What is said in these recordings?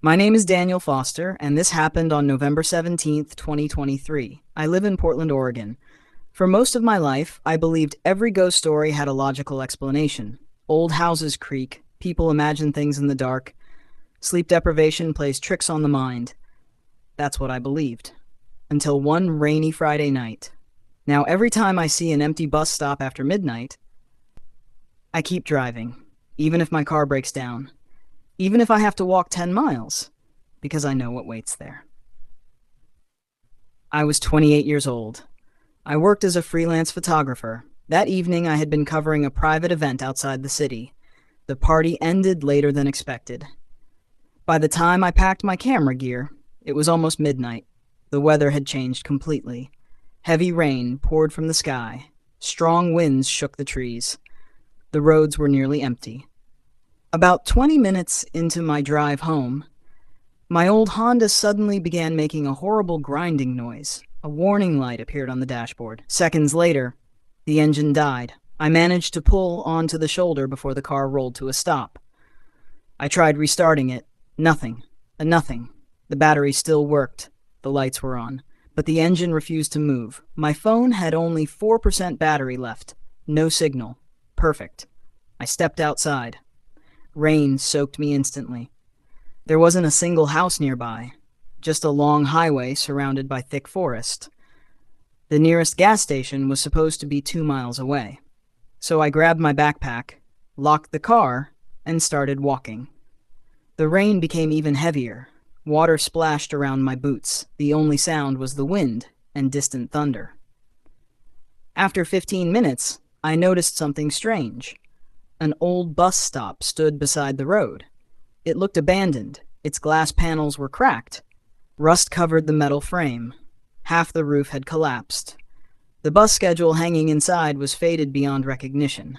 My name is Daniel Foster, and this happened on November 17th, 2023. I live in Portland, Oregon. For most of my life, I believed every ghost story had a logical explanation. Old houses creak, people imagine things in the dark, sleep deprivation plays tricks on the mind. That's what I believed. Until one rainy Friday night. Now, every time I see an empty bus stop after midnight, I keep driving, even if my car breaks down, even if I have to walk 10 miles, because I know what waits there. I was 28 years old. I worked as a freelance photographer. That evening, I had been covering a private event outside the city. The party ended later than expected. By the time I packed my camera gear, it was almost midnight. The weather had changed completely. Heavy rain poured from the sky. Strong winds shook the trees. The roads were nearly empty. About 20 minutes into my drive home, my old Honda suddenly began making a horrible grinding noise. A warning light appeared on the dashboard. Seconds later, the engine died. I managed to pull onto the shoulder before the car rolled to a stop. I tried restarting it. Nothing. Nothing. The battery still worked. The lights were on. But the engine refused to move. My phone had only 4% battery left. No signal. Perfect. I stepped outside. Rain soaked me instantly. There wasn't a single house nearby, just a long highway surrounded by thick forest. The nearest gas station was supposed to be 2 miles away. So I grabbed my backpack, locked the car, and started walking. The rain became even heavier. Water splashed around my boots. The only sound was the wind and distant thunder. After 15 minutes, I noticed something strange. An old bus stop stood beside the road. It looked abandoned. Its glass panels were cracked. Rust covered the metal frame. Half the roof had collapsed. The bus schedule hanging inside was faded beyond recognition.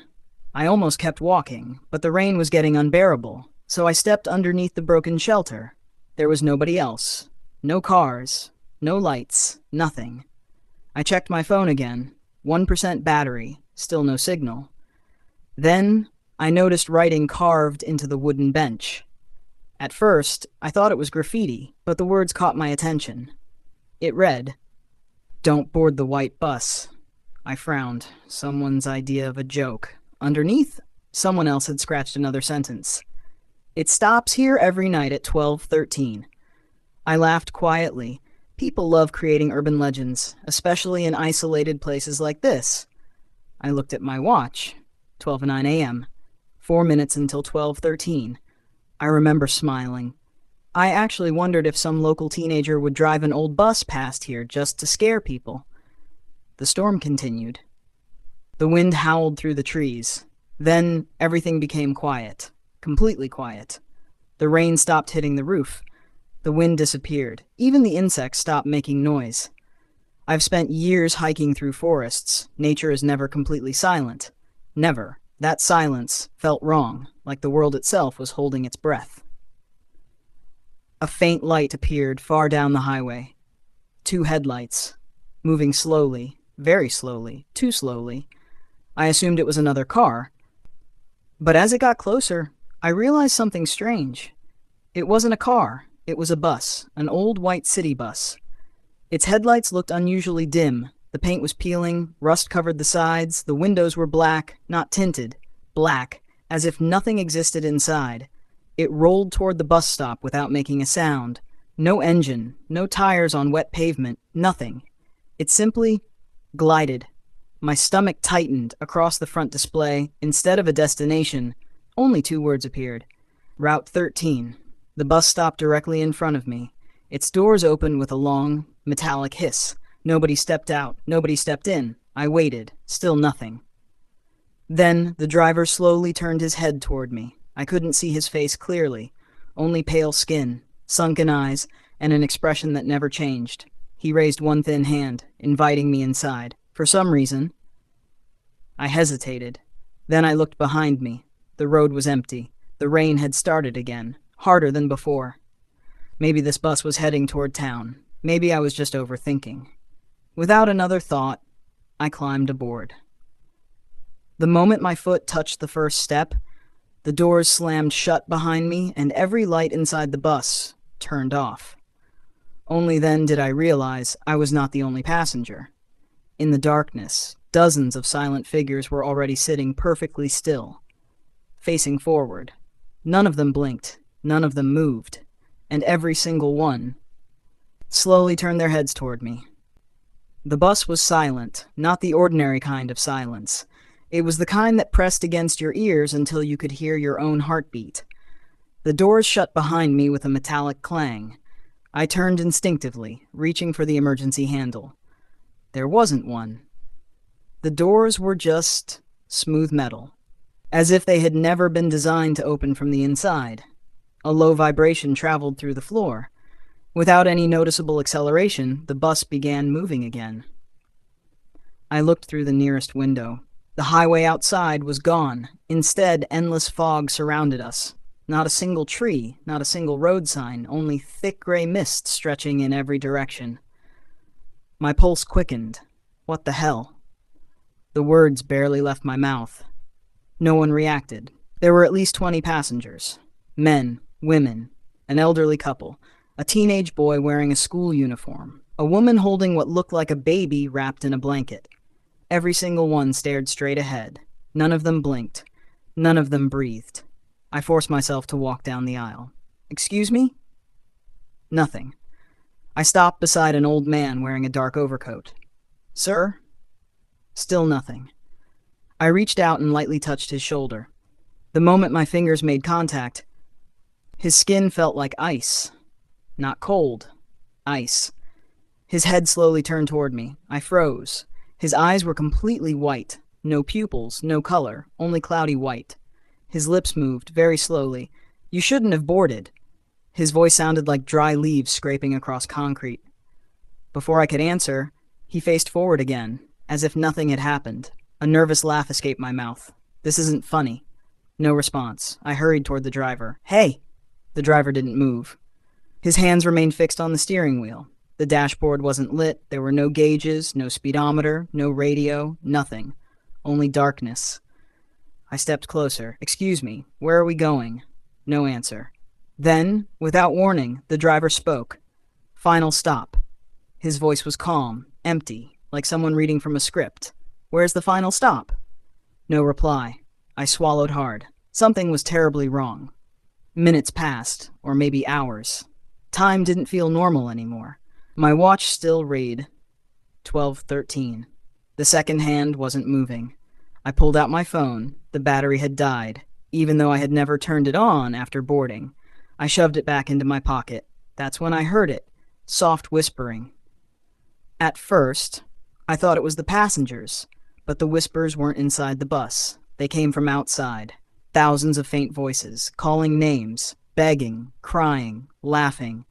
I almost kept walking, but the rain was getting unbearable, so I stepped underneath the broken shelter. There was nobody else. No cars. No lights. Nothing. I checked my phone again. 1% battery. Still no signal. Then, I noticed writing carved into the wooden bench. At first, I thought it was graffiti, but the words caught my attention. It read, "Don't board the white bus." I frowned. Someone's idea of a joke. Underneath, someone else had scratched another sentence. "It stops here every night at 12:13. I laughed quietly. People love creating urban legends, especially in isolated places like this. I looked at my watch. 12:09 a.m. 4 minutes until 12:13. I remember smiling. I actually wondered if some local teenager would drive an old bus past here just to scare people. The storm continued. The wind howled through the trees. Then everything became quiet. Completely quiet. The rain stopped hitting the roof. The wind disappeared. Even the insects stopped making noise. I've spent years hiking through forests. Nature is never completely silent. Never. That silence felt wrong, like the world itself was holding its breath. A faint light appeared far down the highway. 2 headlights. Moving slowly. Very slowly. Too slowly. I assumed it was another car. But as it got closer, I realized something strange. It wasn't a car. It was a bus. An old white city bus. Its headlights looked unusually dim. The paint was peeling, rust covered the sides, the windows were black, not tinted, black, as if nothing existed inside. It rolled toward the bus stop without making a sound. No engine, no tires on wet pavement, nothing. It simply glided. My stomach tightened across the front display. Instead of a destination, only 2 words appeared. Route 13. The bus stopped directly in front of me. Its doors opened with a long, metallic hiss. Nobody stepped out. Nobody stepped in. I waited. Still nothing. Then the driver slowly turned his head toward me. I couldn't see his face clearly. Only pale skin, sunken eyes, and an expression that never changed. He raised one thin hand, inviting me inside. For some reason, I hesitated. Then I looked behind me. The road was empty. The rain had started again, harder than before. Maybe this bus was heading toward town. Maybe I was just overthinking. Without another thought, I climbed aboard. The moment my foot touched the first step, The doors slammed shut behind me, and every light inside the bus turned off. Only then did I realize I was not the only passenger. In the darkness, dozens of silent figures were already sitting perfectly still, facing forward. None of them blinked, none of them moved, and every single one slowly turned their heads toward me. The bus was silent, not the ordinary kind of silence. It was the kind that pressed against your ears until you could hear your own heartbeat. The doors shut behind me with a metallic clang. I turned instinctively, reaching for the emergency handle. There wasn't one. The doors were just smooth metal, as if they had never been designed to open from the inside. A low vibration traveled through the floor. Without any noticeable acceleration, the bus began moving again. I looked through the nearest window. The highway outside was gone. Instead, endless fog surrounded us. Not a single tree, not a single road sign, only thick gray mist stretching in every direction. My pulse quickened. What the hell? The words barely left my mouth. No one reacted. There were at least 20 passengers. Men, women, an elderly couple, a teenage boy wearing a school uniform, a woman holding what looked like a baby wrapped in a blanket. Every single one stared straight ahead. None of them blinked. None of them breathed. I forced myself to walk down the aisle. Excuse me? Nothing. I stopped beside an old man wearing a dark overcoat. Sir? Still nothing. I reached out and lightly touched his shoulder. The moment my fingers made contact, his skin felt like ice. Not cold. Ice. His head slowly turned toward me. I froze. His eyes were completely white. No pupils, no color, only cloudy white. His lips moved, very slowly. You shouldn't have boarded. His voice sounded like dry leaves scraping across concrete. Before I could answer, he faced forward again, as if nothing had happened. A nervous laugh escaped my mouth. This isn't funny. No response. I hurried toward the driver. Hey! The driver didn't move. His hands remained fixed on the steering wheel. The dashboard wasn't lit. There were no gauges, no speedometer, no radio, nothing. Only darkness. I stepped closer. Excuse me, where are we going? No answer. Then, without warning, the driver spoke. Final stop. His voice was calm, empty, like someone reading from a script. Where's the final stop? No reply. I swallowed hard. Something was terribly wrong. Minutes passed, or maybe hours. Time didn't feel normal anymore. My watch still read 12:13. The second hand wasn't moving. I pulled out my phone. The battery had died, even though I had never turned it on after boarding. I shoved it back into my pocket. That's when I heard it. Soft whispering. At first, I thought it was the passengers, but the whispers weren't inside the bus. They came from outside. Thousands of faint voices, calling names, begging, crying, laughing.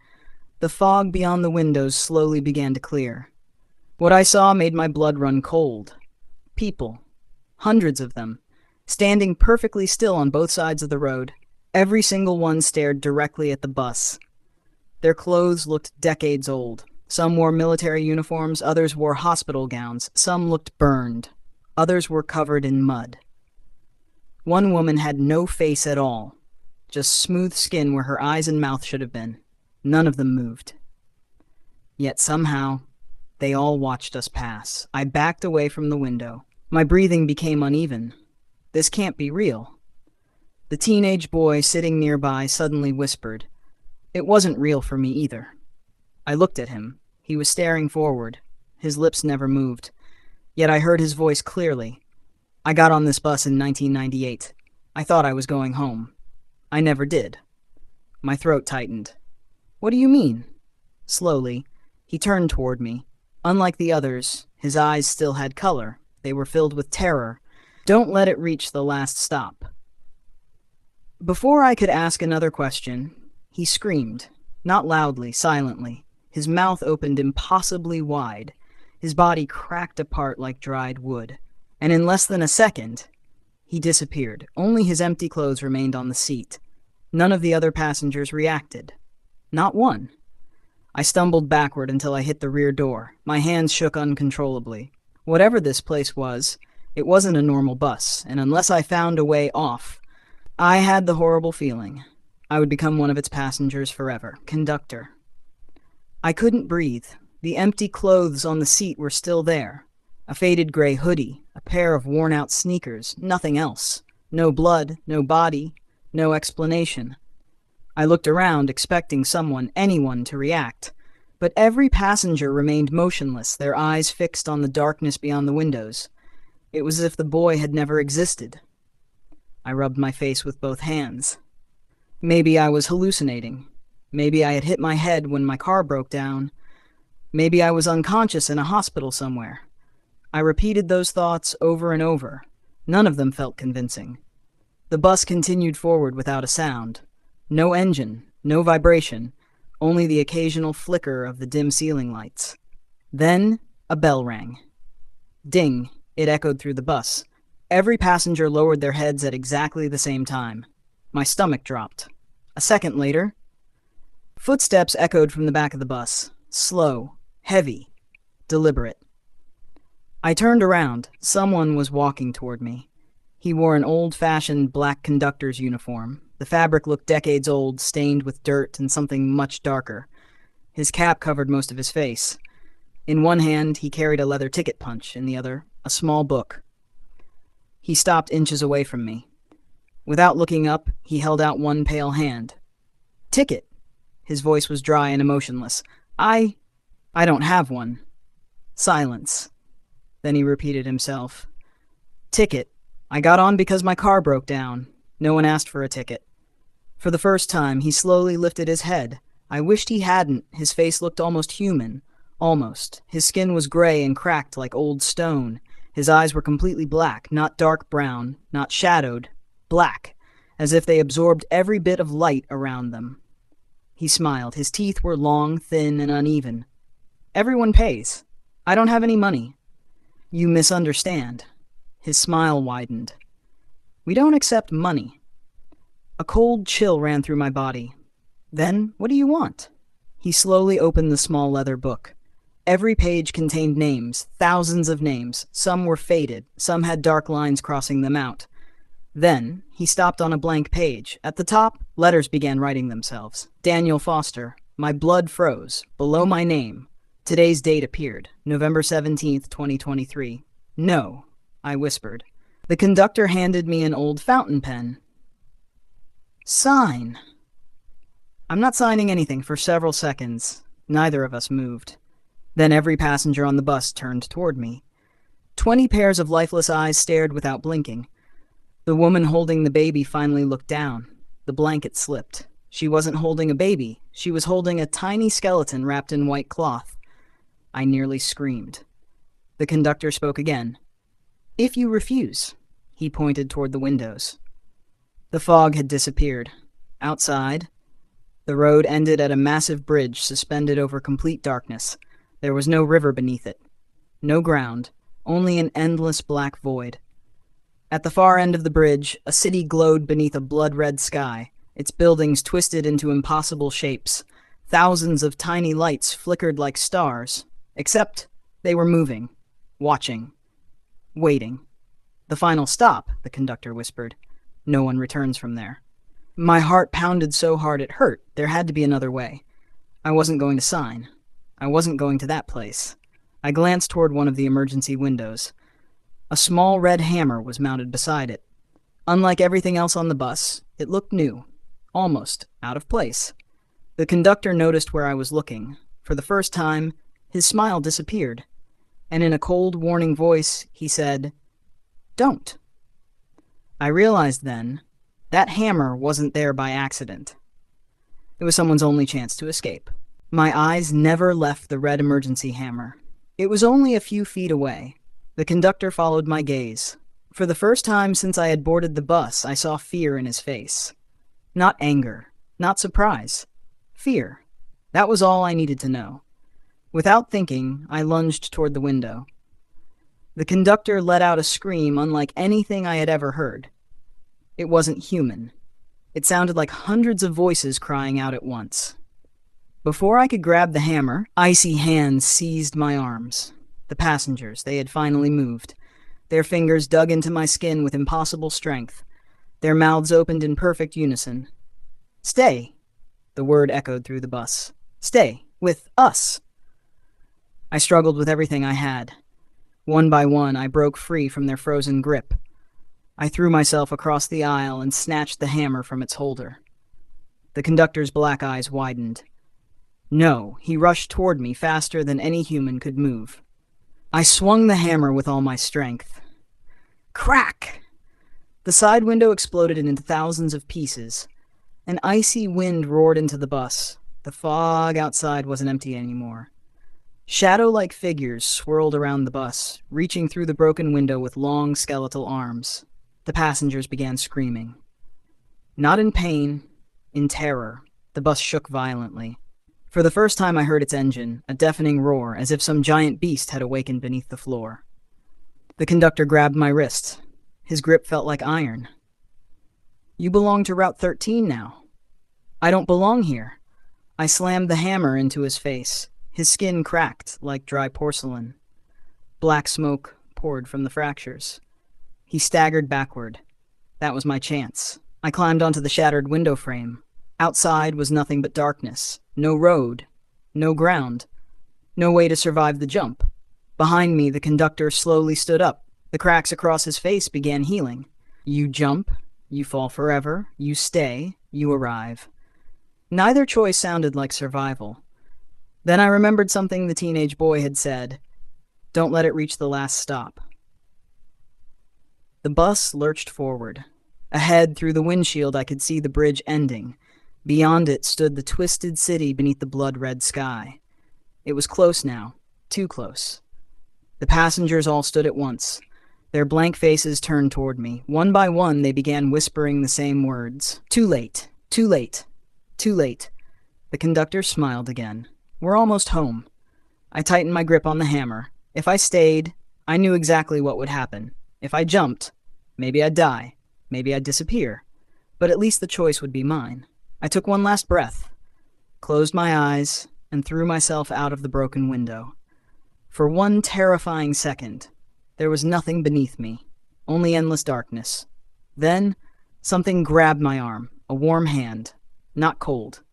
The fog beyond the windows slowly began to clear. What I saw made my blood run cold. People. Hundreds of them. Standing perfectly still on both sides of the road. Every single one stared directly at the bus. Their clothes looked decades old. Some wore military uniforms, others wore hospital gowns. Some looked burned. Others were covered in mud. One woman had no face at all. Just smooth skin where her eyes and mouth should have been. None of them moved. Yet somehow, they all watched us pass. I backed away from the window. My breathing became uneven. This can't be real. The teenage boy sitting nearby suddenly whispered. It wasn't real for me either. I looked at him. He was staring forward. His lips never moved. Yet I heard his voice clearly. I got on this bus in 1998. I thought I was going home. I never did. My throat tightened. What do you mean? Slowly, he turned toward me. Unlike the others, his eyes still had color. They were filled with terror. Don't let it reach the last stop. Before I could ask another question, he screamed. Not loudly, silently. His mouth opened impossibly wide. His body cracked apart like dried wood. And in less than a second, he disappeared. Only his empty clothes remained on the seat. None of the other passengers reacted. Not one. I stumbled backward until I hit the rear door. My hands shook uncontrollably. Whatever this place was, it wasn't a normal bus, and unless I found a way off, I had the horrible feeling I would become one of its passengers forever. Conductor. I couldn't breathe. The empty clothes on the seat were still there. A faded gray hoodie, a pair of worn-out sneakers, nothing else. No blood, no body, no explanation. I looked around, expecting someone, anyone, to react. But every passenger remained motionless, their eyes fixed on the darkness beyond the windows. It was as if the boy had never existed. I rubbed my face with both hands. Maybe I was hallucinating. Maybe I had hit my head when my car broke down. Maybe I was unconscious in a hospital somewhere. I repeated those thoughts over and over. None of them felt convincing. The bus continued forward without a sound. No engine, no vibration, only the occasional flicker of the dim ceiling lights. Then, a bell rang. Ding, it echoed through the bus. Every passenger lowered their heads at exactly the same time. My stomach dropped. A second later, footsteps echoed from the back of the bus. Slow, heavy, deliberate. I turned around. Someone was walking toward me. He wore an old-fashioned black conductor's uniform. The fabric looked decades old, stained with dirt and something much darker. His cap covered most of his face. In one hand, he carried a leather ticket punch, in the other, a small book. He stopped inches away from me. Without looking up, he held out one pale hand. "Ticket." His voice was dry and emotionless. I don't have one." Silence. Then he repeated himself. "Ticket. I got on because my car broke down. No one asked for a ticket." For the first time, he slowly lifted his head. I wished he hadn't. His face looked almost human. Almost. His skin was gray and cracked like old stone. His eyes were completely black, not dark brown, not shadowed. Black, as if they absorbed every bit of light around them. He smiled. His teeth were long, thin, and uneven. "Everyone pays. I don't have any money." "You misunderstand." His smile widened. "We don't accept money." A cold chill ran through my body. "Then, what do you want?" He slowly opened the small leather book. Every page contained names, thousands of names. Some were faded, some had dark lines crossing them out. Then, he stopped on a blank page. At the top, letters began writing themselves. Daniel Foster. My blood froze. Below my name. Today's date appeared, November 17th, 2023. "No," I whispered. The conductor handed me an old fountain pen. "Sign." "I'm not signing anything." For several seconds, neither of us moved. Then every passenger on the bus turned toward me. 20 pairs of lifeless eyes stared without blinking. The woman holding the baby finally looked down. The blanket slipped. She wasn't holding a baby. She was holding a tiny skeleton wrapped in white cloth. I nearly screamed. The conductor spoke again. "If you refuse." He pointed toward the windows. The fog had disappeared. Outside, the road ended at a massive bridge suspended over complete darkness. There was no river beneath it. No ground, only an endless black void. At the far end of the bridge, a city glowed beneath a blood-red sky, its buildings twisted into impossible shapes. Thousands of tiny lights flickered like stars, except they were moving, watching, waiting. "The final stop," the conductor whispered. "No one returns from there." My heart pounded so hard it hurt. There had to be another way. I wasn't going to sign. I wasn't going to that place. I glanced toward one of the emergency windows. A small red hammer was mounted beside it. Unlike everything else on the bus, it looked new, almost out of place. The conductor noticed where I was looking. For the first time, his smile disappeared, and in a cold, warning voice, he said, "Don't." I realized then that hammer wasn't there by accident. It was someone's only chance to escape. My eyes never left the red emergency hammer. It was only a few feet away. The conductor followed my gaze. For the first time since I had boarded the bus, I saw fear in his face. Not anger, not surprise. Fear. That was all I needed to know. Without thinking, I lunged toward the window. The conductor let out a scream unlike anything I had ever heard. It wasn't human. It sounded like hundreds of voices crying out at once. Before I could grab the hammer, icy hands seized my arms. The passengers, they had finally moved. Their fingers dug into my skin with impossible strength. Their mouths opened in perfect unison. "Stay," the word echoed through the bus. "Stay. With us." I struggled with everything I had. One by one, I broke free from their frozen grip. I threw myself across the aisle and snatched the hammer from its holder. The conductor's black eyes widened. No, he rushed toward me faster than any human could move. I swung the hammer with all my strength. Crack! The side window exploded into thousands of pieces. An icy wind roared into the bus. The fog outside wasn't empty anymore. Shadow-like figures swirled around the bus, reaching through the broken window with long skeletal arms. The passengers began screaming. Not in pain, in terror. The bus shook violently. For the first time I heard its engine, a deafening roar, as if some giant beast had awakened beneath the floor. The conductor grabbed my wrist. His grip felt like iron. "You belong to Route 13 now." "I don't belong here." I slammed the hammer into his face. His skin cracked like dry porcelain. Black smoke poured from the fractures. He staggered backward. That was my chance. I climbed onto the shattered window frame. Outside was nothing but darkness. No road. No ground. No way to survive the jump. Behind me, the conductor slowly stood up. The cracks across his face began healing. You jump, you fall forever, you stay, you arrive. Neither choice sounded like survival. Then I remembered something the teenage boy had said. Don't let it reach the last stop. The bus lurched forward. Ahead, through the windshield, I could see the bridge ending. Beyond it stood the twisted city beneath the blood-red sky. It was close now, too close. The passengers all stood at once. Their blank faces turned toward me. One by one, they began whispering the same words. Too late, too late, too late. The conductor smiled again. We're almost home. I tightened my grip on the hammer. If I stayed, I knew exactly what would happen. If I jumped, maybe I'd die, maybe I'd disappear. But at least the choice would be mine. I took one last breath, closed my eyes, and threw myself out of the broken window. For one terrifying second, there was nothing beneath me, only endless darkness. Then, something grabbed my arm, a warm hand, not cold,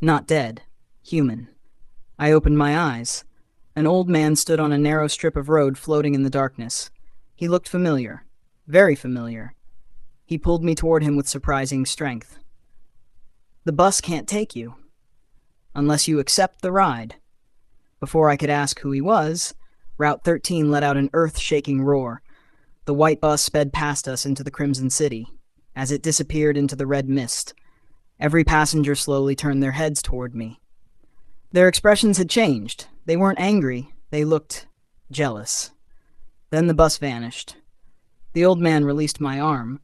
not dead, human. I opened my eyes. An old man stood on a narrow strip of road floating in the darkness. He looked familiar, very familiar. He pulled me toward him with surprising strength. The bus can't take you, unless you accept the ride. Before I could ask who he was, Route 13 let out an earth-shaking roar. The white bus sped past us into the Crimson City. As it disappeared into the red mist, every passenger slowly turned their heads toward me. Their expressions had changed. They weren't angry. They looked jealous. Then the bus vanished. The old man released my arm.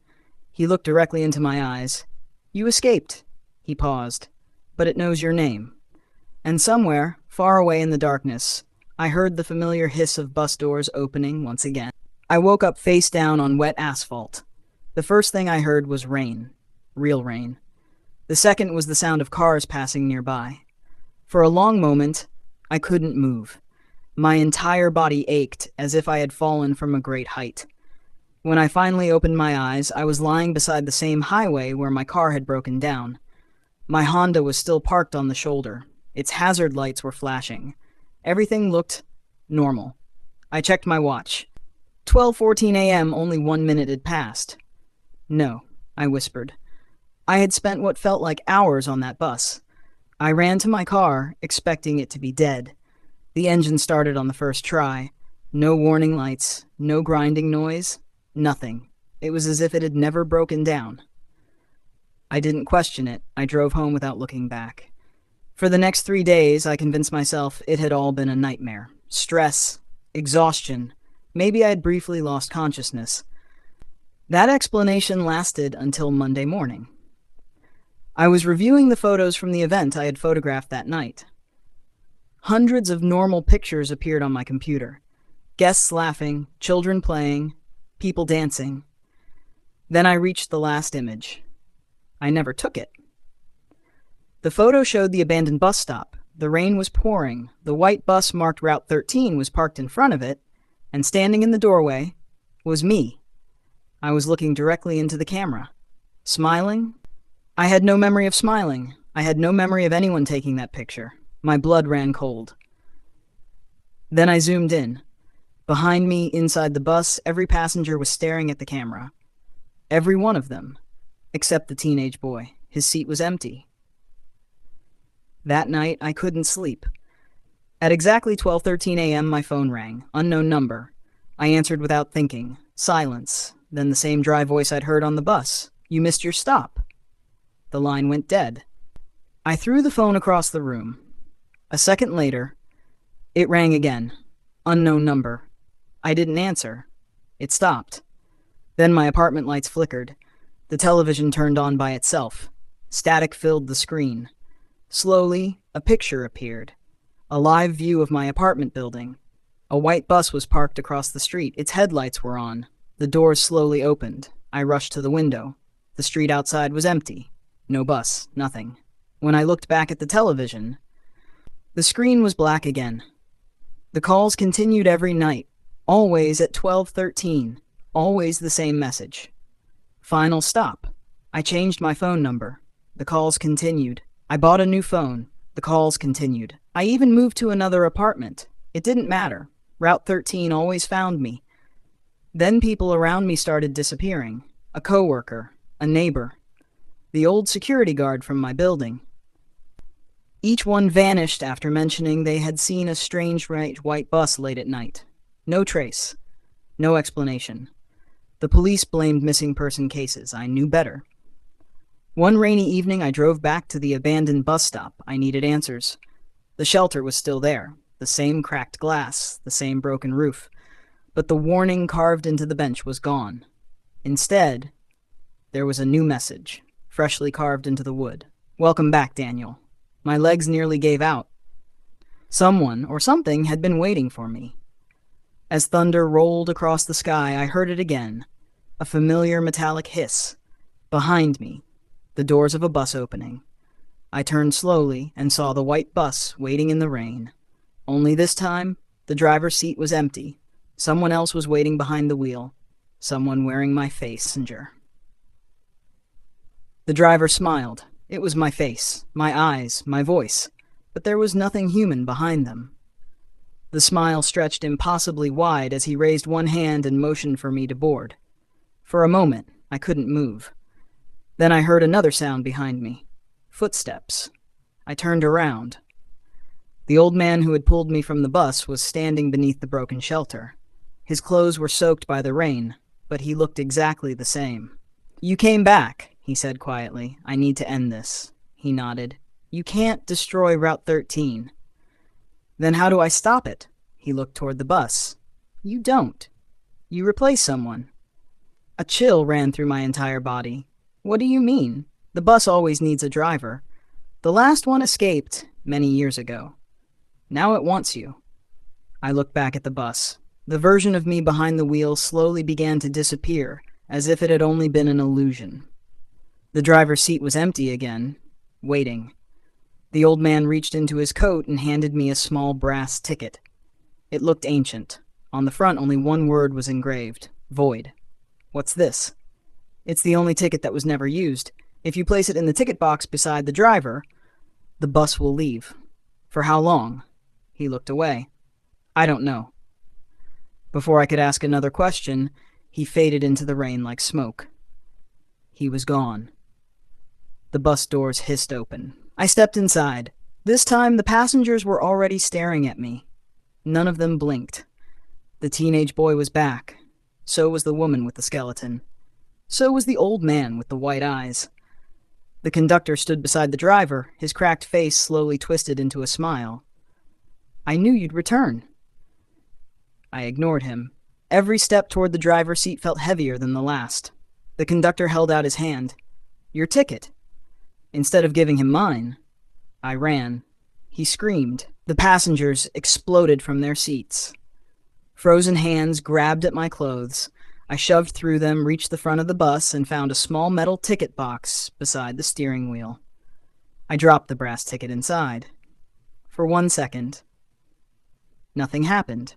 He looked directly into my eyes. You escaped. He paused. But it knows your name. And somewhere, far away in the darkness, I heard the familiar hiss of bus doors opening once again. I woke up face down on wet asphalt. The first thing I heard was rain. Real rain. The second was the sound of cars passing nearby. For a long moment, I couldn't move. My entire body ached as if I had fallen from a great height. When I finally opened my eyes, I was lying beside the same highway where my car had broken down. My Honda was still parked on the shoulder. Its hazard lights were flashing. Everything looked normal. I checked my watch. 12:14 a.m., only 1 minute had passed. No, I whispered. I had spent what felt like hours on that bus. I ran to my car, expecting it to be dead. The engine started on the first try. No warning lights, no grinding noise, nothing. It was as if it had never broken down. I didn't question it. I drove home without looking back. For the next 3 days, I convinced myself it had all been a nightmare. Stress, exhaustion. Maybe I had briefly lost consciousness. That explanation lasted until Monday morning. I was reviewing the photos from the event I had photographed that night. Hundreds of normal pictures appeared on my computer. Guests laughing, children playing, people dancing. Then I reached the last image. I never took it. The photo showed the abandoned bus stop. The rain was pouring. The white bus marked Route 13 was parked in front of it, and standing in the doorway was me. I was looking directly into the camera. Smiling? I had no memory of smiling. I had no memory of anyone taking that picture. My blood ran cold. Then I zoomed in. Behind me, inside the bus, every passenger was staring at the camera. Every one of them. Except the teenage boy. His seat was empty. That night, I couldn't sleep. At exactly 12:13 a.m., my phone rang. Unknown number. I answered without thinking. Silence. Then the same dry voice I'd heard on the bus. "You missed your stop." The line went dead. I threw the phone across the room. A second later, it rang again. Unknown number. I didn't answer. It stopped. Then my apartment lights flickered. The television turned on by itself. Static filled the screen. Slowly, a picture appeared. A live view of my apartment building. A white bus was parked across the street. Its headlights were on. The doors slowly opened. I rushed to the window. The street outside was empty. No bus, nothing. When I looked back at the television, the screen was black again. The calls continued every night, always at 12:13, always the same message. Final stop. I changed my phone number. The calls continued. I bought a new phone. The calls continued. I even moved to another apartment. It didn't matter. Route 13 always found me. Then people around me started disappearing. A coworker, a neighbor, the old security guard from my building. Each one vanished after mentioning they had seen a strange white bus late at night. No trace. No explanation. The police blamed missing person cases. I knew better. One rainy evening, I drove back to the abandoned bus stop. I needed answers. The shelter was still there. The same cracked glass, the same broken roof. But the warning carved into the bench was gone. Instead, there was a new message, freshly carved into the wood. "Welcome back, Daniel." My legs nearly gave out. Someone or something had been waiting for me. As thunder rolled across the sky, I heard it again, a familiar metallic hiss. Behind me, the doors of a bus opening. I turned slowly and saw the white bus waiting in the rain. Only this time, the driver's seat was empty. Someone else was waiting behind the wheel. Someone wearing my face. The driver smiled. It was my face, my eyes, my voice, but there was nothing human behind them. The smile stretched impossibly wide as he raised one hand and motioned for me to board. For a moment, I couldn't move. Then I heard another sound behind me. Footsteps. I turned around. The old man who had pulled me from the bus was standing beneath the broken shelter. His clothes were soaked by the rain, but he looked exactly the same. "You came back," he said quietly. "I need to end this." He nodded. "You can't destroy Route 13. "Then how do I stop it?" He looked toward the bus. "You don't. You replace someone." A chill ran through my entire body. "What do you mean? The bus always needs a driver. The last one escaped many years ago. Now it wants you." I looked back at the bus. The version of me behind the wheel slowly began to disappear, as if it had only been an illusion. The driver's seat was empty again, waiting. The old man reached into his coat and handed me a small brass ticket. It looked ancient. On the front, only one word was engraved: void. "What's this?" "It's the only ticket that was never used. If you place it in the ticket box beside the driver, the bus will leave." "For how long?" He looked away. "I don't know." Before I could ask another question, he faded into the rain like smoke. He was gone. The bus doors hissed open. I stepped inside. This time, the passengers were already staring at me. None of them blinked. The teenage boy was back. So was the woman with the skeleton. So was the old man with the white eyes. The conductor stood beside the driver, his cracked face slowly twisted into a smile. "I knew you'd return." I ignored him. Every step toward the driver's seat felt heavier than the last. The conductor held out his hand. "Your ticket." Instead of giving him mine, I ran. He screamed. The passengers exploded from their seats. Frozen hands grabbed at my clothes. I shoved through them, reached the front of the bus, and found a small metal ticket box beside the steering wheel. I dropped the brass ticket inside. For 1 second, nothing happened.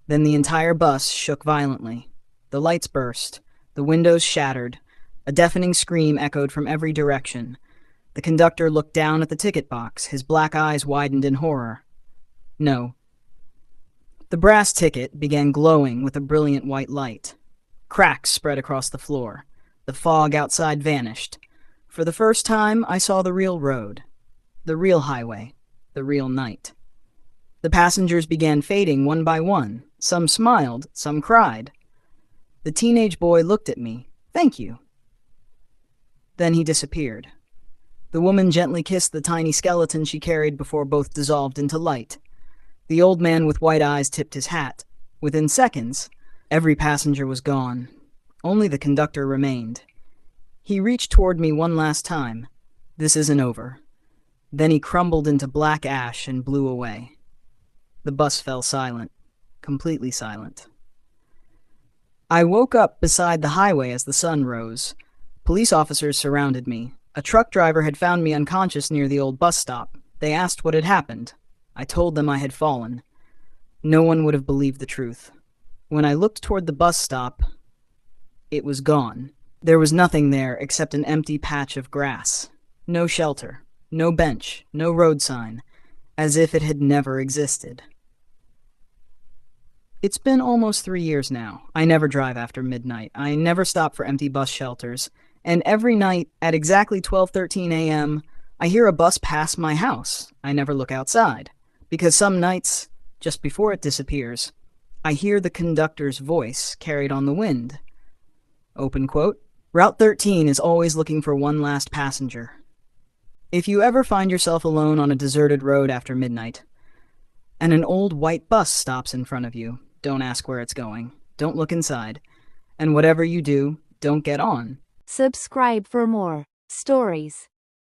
Then the entire bus shook violently. The lights burst. The windows shattered. A deafening scream echoed from every direction. The conductor looked down at the ticket box, his black eyes widened in horror. No. The brass ticket began glowing with a brilliant white light. Cracks spread across the floor. The fog outside vanished. For the first time, I saw the real road, the real highway, the real night. The passengers began fading one by one. Some smiled, some cried. The teenage boy looked at me. "Thank you." Then he disappeared. The woman gently kissed the tiny skeleton she carried before both dissolved into light. The old man with white eyes tipped his hat. Within seconds, every passenger was gone. Only the conductor remained. He reached toward me one last time. "This isn't over." Then he crumbled into black ash and blew away. The bus fell silent, completely silent. I woke up beside the highway as the sun rose. Police officers surrounded me. A truck driver had found me unconscious near the old bus stop. They asked what had happened. I told them I had fallen. No one would have believed the truth. When I looked toward the bus stop, it was gone. There was nothing there except an empty patch of grass. No shelter, no bench, no road sign, as if it had never existed. It's been almost 3 years now. I never drive after midnight. I never stop for empty bus shelters. And every night at exactly 12:13 a.m., I hear a bus pass my house. I never look outside, because some nights, just before it disappears, I hear the conductor's voice carried on the wind. Open quote. Route 13 is always looking for one last passenger. If you ever find yourself alone on a deserted road after midnight, and an old white bus stops in front of you, don't ask where it's going. Don't look inside. And whatever you do, don't get on. Subscribe for more stories.